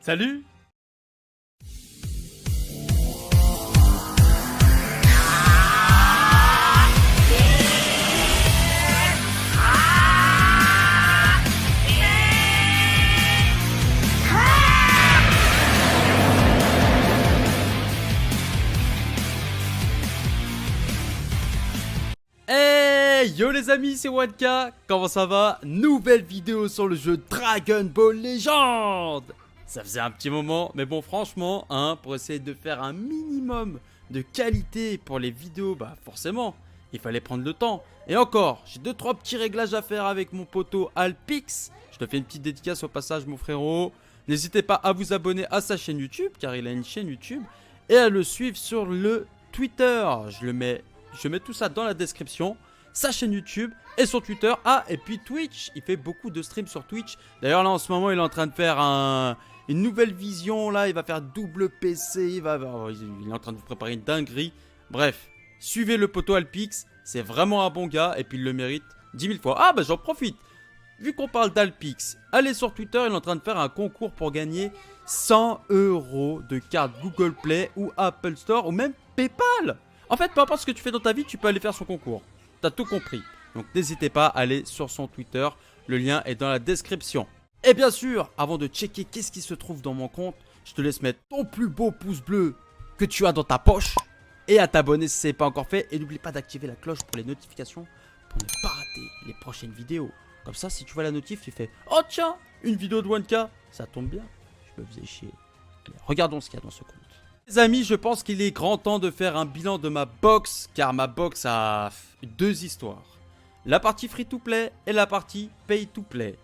Salut! Hey yo les amis, c'est Wanka, comment ça va? Nouvelle vidéo sur le jeu Dragon Ball Legend. Ça faisait un petit moment, mais bon franchement, pour essayer de faire un minimum de qualité pour les vidéos, bah forcément, il fallait prendre le temps. Et encore, j'ai 2-3 petits réglages à faire avec mon poteau Alpix. Je te fais une petite dédicace au passage mon frérot. N'hésitez pas à vous abonner à sa chaîne YouTube, car il a une chaîne YouTube. Et à le suivre sur le Twitter. Je mets tout ça dans la description. Sa chaîne YouTube et son Twitter. Ah, et puis Twitch. Il fait beaucoup de streams sur Twitch. D'ailleurs, là, en ce moment, il est en train de faire une nouvelle vision. Là, il va faire double PC. Il est en train de vous préparer une dinguerie. Bref, suivez le poteau Alpix. C'est vraiment un bon gars. Et puis, il le mérite 10 000 fois. Ah, bah, j'en profite. Vu qu'on parle d'Alpix, allez sur Twitter. Il est en train de faire un concours pour gagner 100 € de cartes Google Play ou Apple Store ou même PayPal. En fait, peu importe ce que tu fais dans ta vie, tu peux aller faire son concours. T'as tout compris. Donc n'hésitez pas à aller sur son Twitter. Le lien est dans la description. Et bien sûr, avant de checker qu'est-ce qui se trouve dans mon compte, je te laisse mettre ton plus beau pouce bleu que tu as dans ta poche. Et à t'abonner si ce n'est pas encore fait. Et n'oublie pas d'activer la cloche pour les notifications. Pour ne pas rater les prochaines vidéos. Comme ça, si tu vois la notif, tu fais « Oh tiens, une vidéo de 1K !» Ça tombe bien. Je me faisais chier. Allez, regardons ce qu'il y a dans ce compte. Les amis, je pense qu'il est grand temps de faire un bilan de ma box, car ma box a deux histoires. La partie free-to-play et la partie pay-to-play.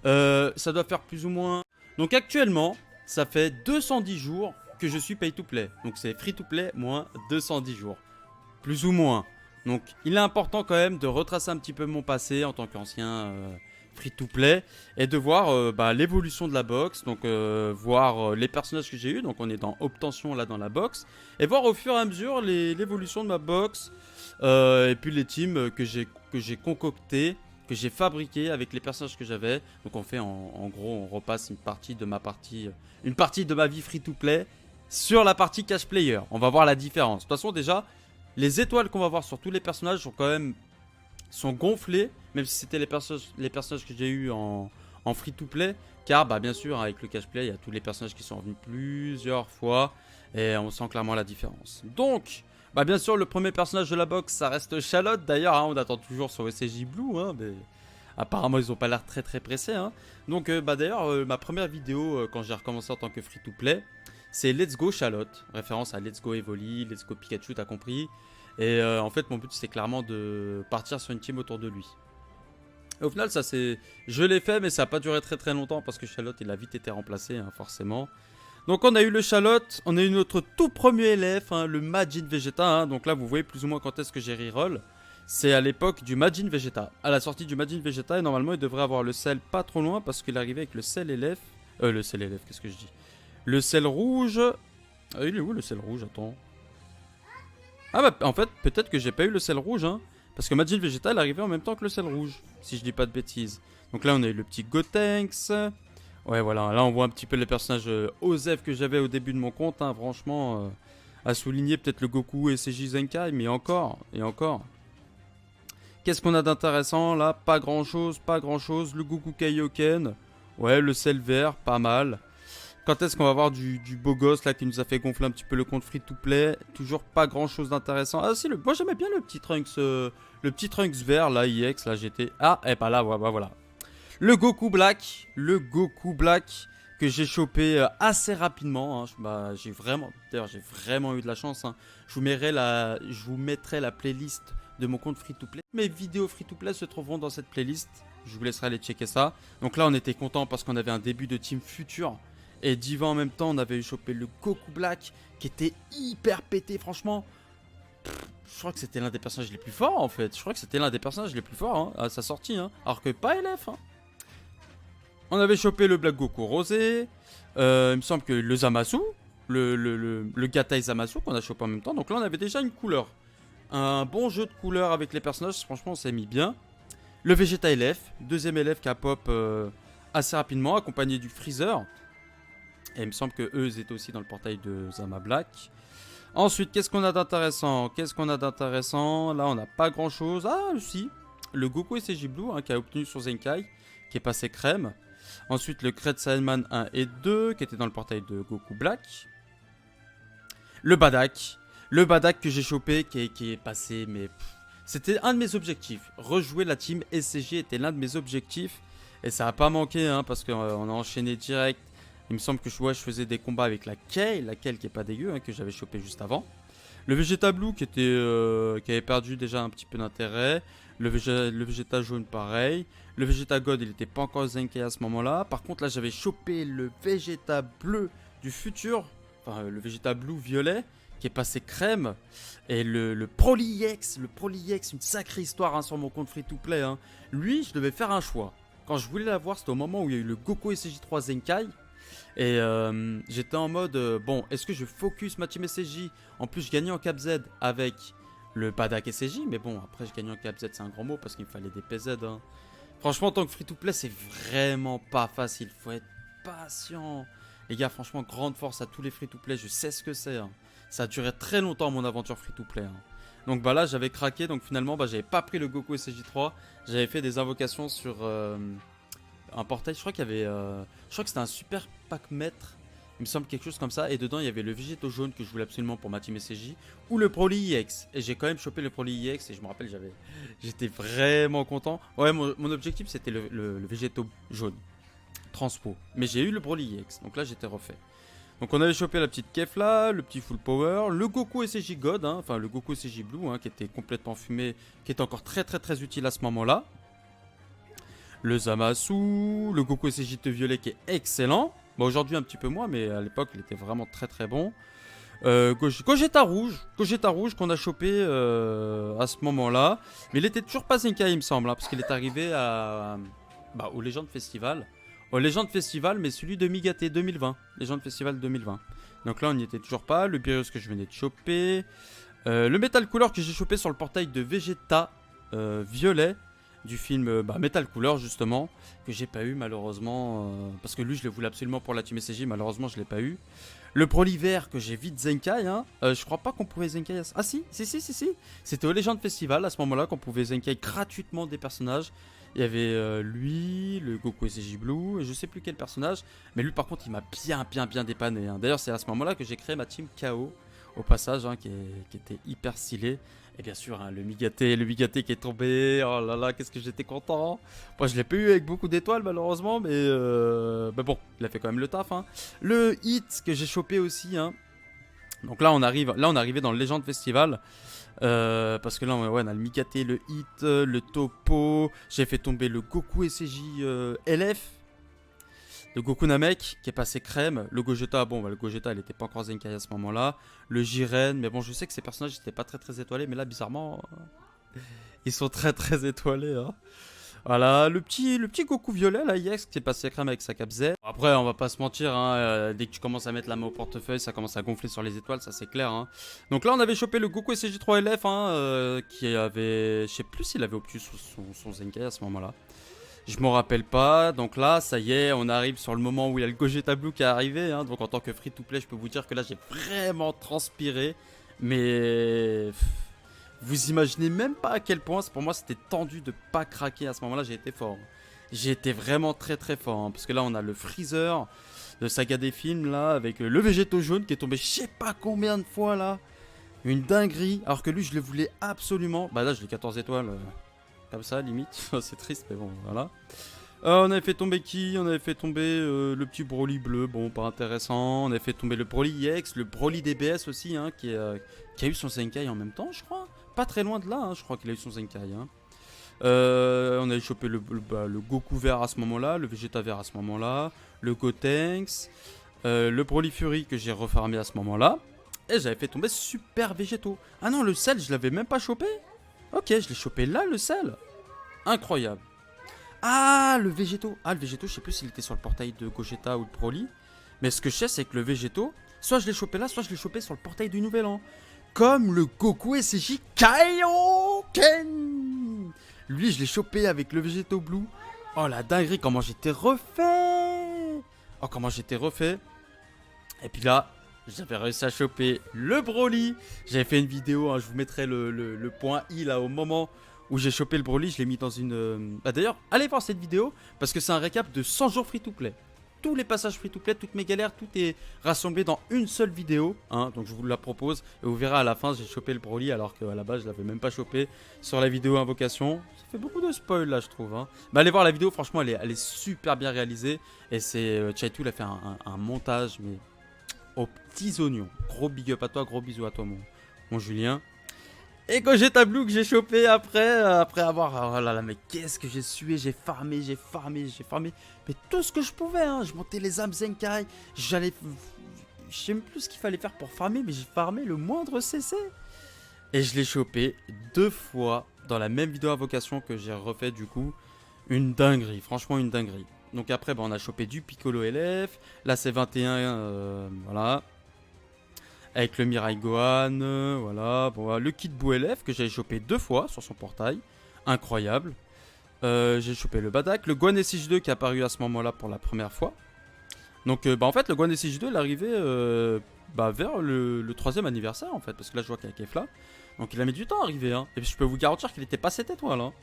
Ça doit faire plus ou moins... Donc actuellement, ça fait 210 jours que je suis pay-to-play. Donc c'est free-to-play moins 210 jours. Plus ou moins. Donc il est important quand même de retracer un petit peu mon passé en tant qu'ancien... free-to-play et de voir l'évolution de la box, donc voir les personnages que j'ai eu, donc on est dans obtention là dans la box, et voir au fur et à mesure l'évolution de ma box, et puis les teams que j'ai concocté, que j'ai fabriqué avec les personnages que j'avais. Donc on fait en gros, on repasse une partie de ma vie free-to-play sur la partie cash player. On va voir la différence. De toute façon déjà, les étoiles qu'on va voir sur tous les personnages sont gonflés, même si c'était les personnages que j'ai eu en free-to-play, car bien sûr avec le cash play il y a tous les personnages qui sont revenus plusieurs fois et on sent clairement la différence. Donc bien sûr le premier personnage de la box ça reste Charlotte. D'ailleurs on attend toujours sur SCJ Blue, mais apparemment ils ont pas l'air très pressés. Donc d'ailleurs ma première vidéo quand j'ai recommencé en tant que free-to-play, c'est Let's Go Charlotte, référence à Let's Go Evoli, Let's Go Pikachu, t'as compris. Et en fait mon but c'est clairement de partir sur une team autour de lui. Et au final je l'ai fait, mais ça n'a pas duré très longtemps parce que Charlotte il a vite été remplacé forcément. Donc on a eu le Charlotte, on a eu notre tout premier LF, le Majin Vegeta. Donc là vous voyez plus ou moins quand est-ce que j'ai reroll. C'est à l'époque du Majin Vegeta, à la sortie du Majin Vegeta, et normalement il devrait avoir le sel pas trop loin parce qu'il est arrivé avec le sel LF. Le sel LF, qu'est-ce que je dis? Le sel rouge. Il est où le sel rouge? Attends. En fait, peut-être que j'ai pas eu le sel rouge, parce que Majin Vegeta est arrivé en même temps que le sel rouge, si je dis pas de bêtises. Donc là, on a eu le petit Gotenks. Ouais, voilà, là on voit un petit peu les personnages OZEF que j'avais au début de mon compte, franchement, à souligner peut-être le Goku et CJ Zenkai, mais encore, et encore. Qu'est-ce qu'on a d'intéressant là? Pas grand-chose. Le Goku Kaioken, ouais, le sel vert, pas mal. Quand est-ce qu'on va avoir du beau gosse là qui nous a fait gonfler un petit peu le compte free to play? Toujours pas grand chose d'intéressant. Ah si, moi j'aimais bien le petit Trunks vert là, IX, là j'étais... Ah, et pas là, voilà. Le Goku Black que j'ai chopé assez rapidement. D'ailleurs j'ai vraiment eu de la chance. Je vous mettrai la playlist de mon compte free to play. Mes vidéos free to play se trouveront dans cette playlist. Je vous laisserai aller checker ça. Donc là on était content parce qu'on avait un début de team futur. Et Diva en même temps, on avait chopé le Goku Black qui était hyper pété, franchement. Je crois que c'était l'un des personnages les plus forts en fait. À sa sortie, alors que pas LF. On avait chopé le Black Goku rosé. Il me semble que le Zamasu, le Gatai Zamasu qu'on a chopé en même temps. Donc là, on avait déjà une couleur. Un bon jeu de couleurs avec les personnages. Franchement, on s'est mis bien. Le Vegeta LF, deuxième LF qui a pop assez rapidement, accompagné du Freezer. Et il me semble que eux ils étaient aussi dans le portail de Zama Black. Ensuite, qu'est-ce qu'on a d'intéressant? Là, on n'a pas grand-chose. Ah, si. Le Goku SCJ Blue, hein, qui a obtenu sur Zenkai, qui est passé crème. Ensuite, le Great Saiyaman 1 et 2, qui était dans le portail de Goku Black. Le Badak. Le Badak que j'ai chopé, qui est passé, mais... C'était un de mes objectifs. Rejouer la team SCJ était l'un de mes objectifs. Et ça n'a pas manqué, hein, parce qu'on a enchaîné direct. Il me semble que je faisais des combats avec la Kale qui est pas dégueu, hein, que j'avais chopé juste avant. Le Vegeta Blue qui avait perdu déjà un petit peu d'intérêt. Le Vegeta jaune pareil. Le Vegeta God il était pas encore Zenkai à ce moment-là. Par contre là j'avais chopé le Vegeta bleu du futur. Enfin le Vegeta Blue violet qui est passé crème. Et le Broly X, une sacrée histoire, hein, sur mon compte free to play. Hein. Lui je devais faire un choix. Quand je voulais l'avoir c'était au moment où il y a eu le Goku SCJ3 Zenkai. Et j'étais en mode, bon, est-ce que je focus ma team SCJ? En plus, je gagnais en Cap Z avec le Badak SCJ. Mais bon, après, je gagnais en Cap Z, c'est un grand mot parce qu'il me fallait des PZ. Hein. Franchement, en tant que free-to-play, c'est vraiment pas facile. Faut être patient. Les gars, franchement, grande force à tous les free-to-play. Je sais ce que c'est. Hein. Ça a duré très longtemps, mon aventure free-to-play. Hein. Donc bah là, j'avais craqué. Donc finalement, bah, j'avais pas pris le Goku SCJ3. J'avais fait des invocations sur... un portail, je crois qu'il y avait... je crois que c'était un super pack maître. Il me semble quelque chose comme ça. Et dedans, il y avait le Végéto jaune que je voulais absolument pour ma team SCJ. Ou le Broly EX. Et j'ai quand même chopé le Broly EX. Et je me rappelle, j'étais vraiment content. Ouais, mon objectif, c'était le Végéto jaune. Transpo. Mais j'ai eu le Broly EX. Donc là, j'étais refait. Donc on avait chopé la petite Kef là, le petit full power, le Goku SCJ God, hein, enfin le Goku SCJ Blue, hein, qui était complètement fumé, qui était encore très utile à ce moment-là. Le Zamasu, le Goku SCJ violet qui est excellent. Bon, aujourd'hui un petit peu moins, mais à l'époque il était vraiment très bon. Gogeta rouge qu'on a chopé à ce moment-là. Mais il était toujours pas Zenkai il me semble, hein, parce qu'il est arrivé au Legend Festival. Au Legend Festival, mais celui de Migate 2020. Legend Festival 2020. Donc là on n'y était toujours pas. Le Beerus que je venais de choper. Le Metal Cooler que j'ai chopé sur le portail de Vegeta violet. Du film Metal Cooler justement, que j'ai pas eu malheureusement, parce que lui je le voulais absolument pour la team SCJ, malheureusement je l'ai pas eu. Le Broly vert que j'ai vite Zenkai, hein. Je crois pas qu'on pouvait Zenkai à... Ah si, c'était au Legend Festival à ce moment là qu'on pouvait Zenkai gratuitement des personnages. Il y avait lui, le Goku SCJ Blue, et je sais plus quel personnage, mais lui par contre il m'a bien dépanné, hein. D'ailleurs c'est à ce moment là que j'ai créé ma team KO, au passage, hein, qui était hyper stylé. Et bien sûr, hein, le Migate qui est tombé. Oh là là, qu'est-ce que j'étais content. Moi, je l'ai pas eu avec beaucoup d'étoiles, malheureusement. Mais bon, il a fait quand même le taf. Hein. Le hit que j'ai chopé aussi. Hein. Donc là, on arrivait dans le Legend Festival. Parce que là, on a le Migate, le hit, le topo. J'ai fait tomber le Goku SCJ LF. Le Goku Namek qui est passé crème. Le Gogeta, le Gogeta il était pas encore Zenkai à ce moment-là. Le Jiren, mais bon, je sais que ces personnages n'étaient pas très étoilés, mais là, bizarrement, ils sont très étoilés. Hein. Voilà, le petit Goku violet, là, EX, qui est passé crème avec sa cape Z. Après, on va pas se mentir, hein, dès que tu commences à mettre la main au portefeuille, ça commence à gonfler sur les étoiles, ça c'est clair. Hein. Donc là, on avait chopé le Goku SCJ3 LF, hein, qui avait, je sais plus s'il avait obtenu son Zenkai à ce moment-là. Je m'en rappelle pas, donc là ça y est, on arrive sur le moment où il y a le Gogeta Blue qui est arrivé, hein. Donc en tant que free to play je peux vous dire que là j'ai vraiment transpiré, mais vous imaginez même pas à quel point pour moi c'était tendu de pas craquer à ce moment là, j'ai été fort. J'ai été vraiment très fort, hein, parce que là on a le Freezer de Saga des films là, avec le Végéto jaune qui est tombé je sais pas combien de fois là, une dinguerie, alors que lui je le voulais absolument, bah là je l'ai 14 étoiles. Comme ça, limite. C'est triste, mais bon, voilà. On avait fait tomber qui? On avait fait tomber le petit Broly bleu. Bon, pas intéressant. On avait fait tomber le Broly EX, le Broly DBS aussi, hein, qui a eu son Zenkai en même temps, je crois. Pas très loin de là, hein, je crois qu'il a eu son Zenkai. Hein. On avait chopé le Goku vert à ce moment-là, le Vegeta vert à ce moment-là, le Gotenks, le Broly Fury que j'ai refarmé à ce moment-là. Et j'avais fait tomber Super Végéto. Ah non, le sel, je l'avais même pas chopé. Ok, je l'ai chopé là, le sel. Incroyable. Ah, le Végéto. Ah, le Végéto, je sais plus s'il était sur le portail de Gogeta ou de Broly. Mais ce que je sais, c'est que le Végéto, soit je l'ai chopé là, soit je l'ai chopé sur le portail du Nouvel An. Comme le Goku SCJ Kaioken. Lui, je l'ai chopé avec le Végéto Blue. Oh, la dinguerie, comment j'étais refait. Oh, comment j'étais refait. Et puis là, j'avais réussi à choper le Broly. J'avais fait une vidéo, hein, je vous mettrai le point I là au moment où j'ai chopé le Broly. Je l'ai mis dans une... Bah d'ailleurs, allez voir cette vidéo parce que c'est un récap de 100 jours free-to-play. Tous les passages free-to-play, toutes mes galères, tout est rassemblé dans une seule vidéo. Hein, donc je vous la propose et vous verrez à la fin, j'ai chopé le Broly alors qu'à la base je l'avais même pas chopé sur la vidéo invocation. Ça fait beaucoup de spoil là je trouve. Hein. Mais allez voir la vidéo, franchement elle est super bien réalisée. Et c'est Chaitou, il a fait un montage mais aux petits oignons. Gros big up à toi, gros bisous à toi mon Julien. Et Gogeta Blue que j'ai chopé après avoir... Oh là là, mais qu'est-ce que j'ai sué, j'ai farmé. Mais tout ce que je pouvais, hein. Je montais les âmes Zenkai, j'allais... Je sais même plus ce qu'il fallait faire pour farmer, mais j'ai farmé le moindre CC. Et je l'ai chopé 2 fois dans la même vidéo invocation que j'ai refait du coup. Une dinguerie, franchement une dinguerie. Donc après, bah, on a chopé du Piccolo LF. Là, c'est 21, voilà. Avec le Mirai Gohan, voilà. Bon, le Kid Buu LF que j'ai chopé 2 fois sur son portail. Incroyable. J'ai chopé le Badak. Le Gohan SH2 qui est apparu à ce moment-là pour la première fois. Donc, bah, en fait, le Gohan SH2, il est arrivé vers le 3ème anniversaire, en fait. Parce que là, je vois qu'il y a Kefla. Donc, il a mis du temps à arriver. Hein. Et je peux vous garantir qu'il n'était pas 7 étoiles. Hein.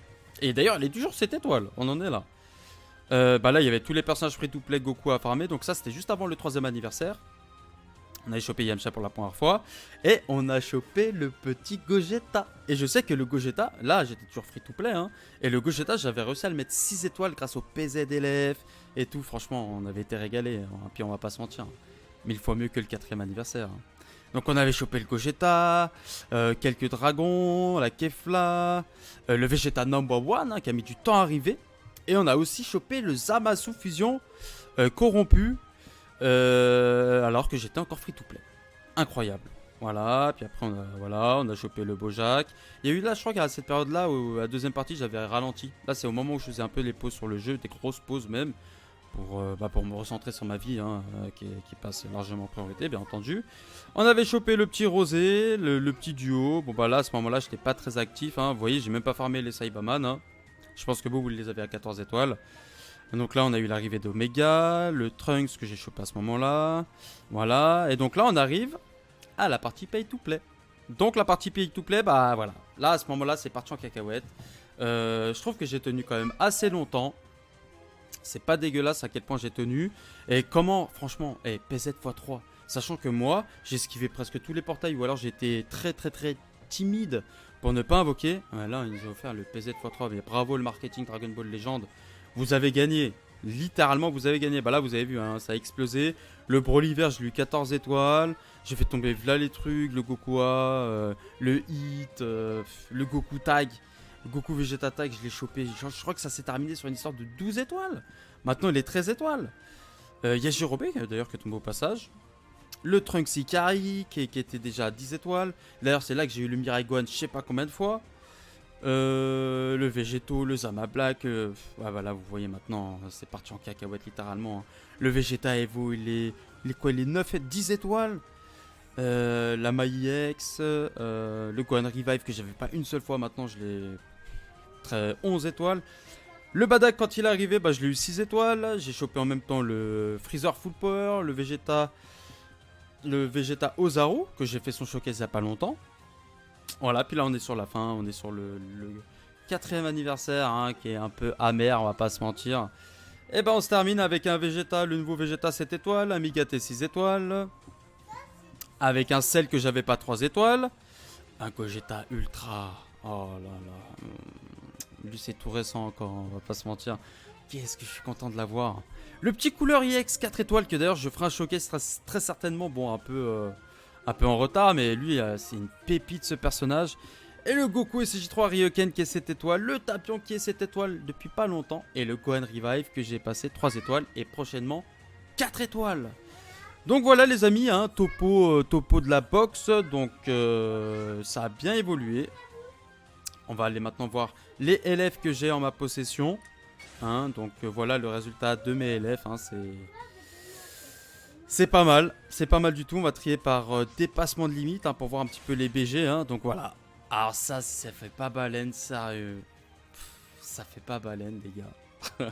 Et d'ailleurs, il est toujours 7 étoiles. On en est là. Bah là, il y avait tous les personnages free-to-play Goku à farmer. Donc, ça, c'était juste avant le 3ème anniversaire. On avait chopé Yamcha pour la première fois. Et on a chopé le petit Gogeta. Et je sais que le Gogeta, là j'étais toujours free to play. Hein, et le Gogeta, j'avais réussi à le mettre 6 étoiles grâce au PZLF et tout. Franchement, on avait été régalés. Hein, puis on va pas se mentir. 1000 fois mieux que le 4ème anniversaire. Hein. Donc on avait chopé le Gogeta, quelques dragons, la Kefla, le Vegeta Number One hein, qui a mis du temps à arriver. Et on a aussi chopé le Zamasu Fusion corrompu. Alors que j'étais encore free to play. Incroyable. Voilà, puis après on a chopé le Bojack. Il y a eu là, je crois qu'à cette période-là, où la deuxième partie, j'avais ralenti. Là, c'est au moment où je faisais un peu les pauses sur le jeu, des grosses pauses même, pour me recentrer sur ma vie, hein, qui passe largement en priorité, bien entendu. On avait chopé le petit Rosé, le petit duo. Bon bah là, à ce moment-là, j'étais pas très actif. Hein. Vous voyez, j'ai même pas farmé les Saibaman. Hein. Je pense que vous les avez à 14 étoiles. Donc là, on a eu l'arrivée d'Omega, le Trunks que j'ai chopé à ce moment-là. Voilà. Et donc là, on arrive à la partie Pay to Play. Donc la partie Pay to Play, bah voilà. Là, à ce moment-là, c'est parti en cacahuète. Je trouve que j'ai tenu quand même assez longtemps. C'est pas dégueulasse à quel point j'ai tenu. Et comment, franchement, PZ x3. Sachant que moi, j'ai esquivé presque tous les portails. Ou alors j'étais très timide pour ne pas invoquer. Là, ils nous ont offert le PZ x3. Mais bravo le marketing Dragon Ball Legend. Vous avez gagné, littéralement vous avez gagné. Bah là vous avez vu, hein, ça a explosé. Le Broly vert, j'ai eu 14 étoiles. J'ai fait tomber là les trucs, le Goku le Hit, le Goku Tag, le Goku Vegeta Tag, je l'ai chopé. Je crois que ça s'est terminé sur une histoire de 12 étoiles. Maintenant il est 13 étoiles. Yajirobe d'ailleurs qui est tombé au passage. Le Trunks Ikari qui était déjà à 10 étoiles. D'ailleurs c'est là que j'ai eu le Mirai Gohan je sais pas combien de fois. Le Végéto, le Zama Black, voilà vous voyez maintenant, c'est parti en cacahuète littéralement. Hein. Le Vegeta Evo il est quoi, il est 9 et 10 étoiles. La Mai X, le Gohan Revive que j'avais pas une seule fois, maintenant je l'ai 11 étoiles. Le Badak quand il est arrivé, bah, je l'ai eu 6 étoiles. J'ai chopé en même temps le Freezer Full Power, le Vegeta Ozaru que j'ai fait son showcase il y a pas longtemps. Voilà, puis là on est sur la fin, on est sur le 4ème anniversaire hein, qui est un peu amer, on va pas se mentir. Et ben on se termine avec un Vegeta, le nouveau Vegeta 7 étoiles, un Migate 6 étoiles, avec un Cell que j'avais pas 3 étoiles, un Gogeta Ultra, oh là là, lui c'est tout récent encore, on va pas se mentir. Qu'est-ce que je suis content de l'avoir. Le petit couleur EX 4 étoiles que d'ailleurs je ferai un showcase très certainement, bon un peu en retard, mais lui, c'est une pépite ce personnage. Et le Goku SJ3 Ryoken qui est 7 étoiles, le Tapion qui est 7 étoiles depuis pas longtemps, et le Gohan Revive que j'ai passé 3 étoiles, et prochainement 4 étoiles. Donc voilà les amis, hein, topo de la box, donc ça a bien évolué. On va aller maintenant voir les LF que j'ai en ma possession. Hein, donc voilà le résultat de mes LF, hein, c'est pas mal du tout. On va trier par dépassement de limite hein, pour voir un petit peu les BG. Hein, donc voilà. Alors ça fait pas baleine, sérieux. Ça fait pas baleine, les gars.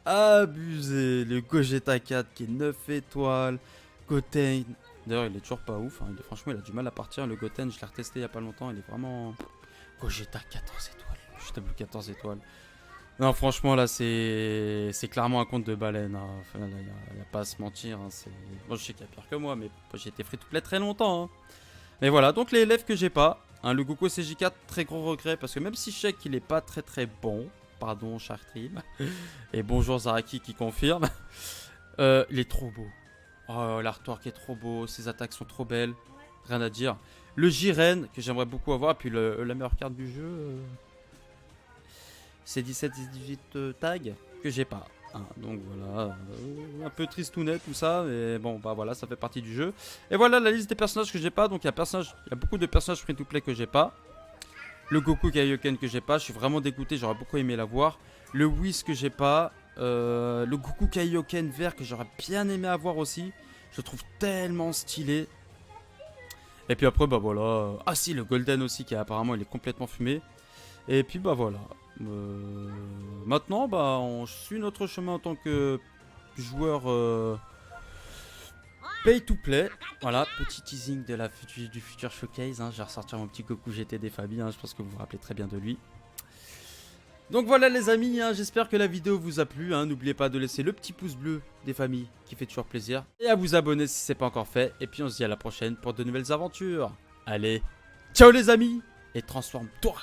Abusé. Le Gogeta 4 qui est 9 étoiles. Goten. D'ailleurs, il est toujours pas ouf. Hein. Franchement, il a du mal à partir. Le Goten, je l'ai retesté il y a pas longtemps. Il est vraiment. Gogeta 14 étoiles. Juste bleu 14 étoiles. Non, franchement, là, c'est clairement un conte de baleine. Hein. Enfin, là, y a pas à se mentir. Hein. Bon, je sais qu'il y a pire que moi, mais j'ai été free to play très longtemps. Hein. Mais voilà, donc les élèves que j'ai pas. Hein, le Goku CJ4, très gros regret. Parce que même si je sais qu'il est pas très très bon. Pardon, Chartrim. Et bonjour Zaraki qui confirme. Il est trop beau. Oh, l'artwork est trop beau. Ses attaques sont trop belles. Rien à dire. Le Jiren, que j'aimerais beaucoup avoir. Et puis la meilleure carte du jeu. C'est 17 et 18 tags que j'ai pas. Hein, donc voilà, un peu tristounet tout ça, mais bon bah voilà, ça fait partie du jeu. Et voilà la liste des personnages que j'ai pas. Donc il y a beaucoup de personnages free to play que j'ai pas. Le Goku Kaioken que j'ai pas, je suis vraiment dégoûté, j'aurais beaucoup aimé l'avoir. Le Whis que j'ai pas. Le Goku Kaioken vert que j'aurais bien aimé avoir aussi. Je le trouve tellement stylé. Et puis après bah voilà. Ah si, le Golden aussi qui apparemment il est complètement fumé. Et puis bah voilà. Maintenant bah on suit notre chemin en tant que joueur pay to play. Voilà, petit teasing de du futur showcase. Hein. Je vais ressortir mon petit Goku GT des Fabi. Hein. Je pense que vous vous rappelez très bien de lui. Donc voilà les amis, hein, j'espère que la vidéo vous a plu. Hein. N'oubliez pas de laisser le petit pouce bleu des familles qui fait toujours plaisir. Et à vous abonner si ce n'est pas encore fait. Et puis on se dit à la prochaine pour de nouvelles aventures. Allez, ciao les amis et transforme-toi.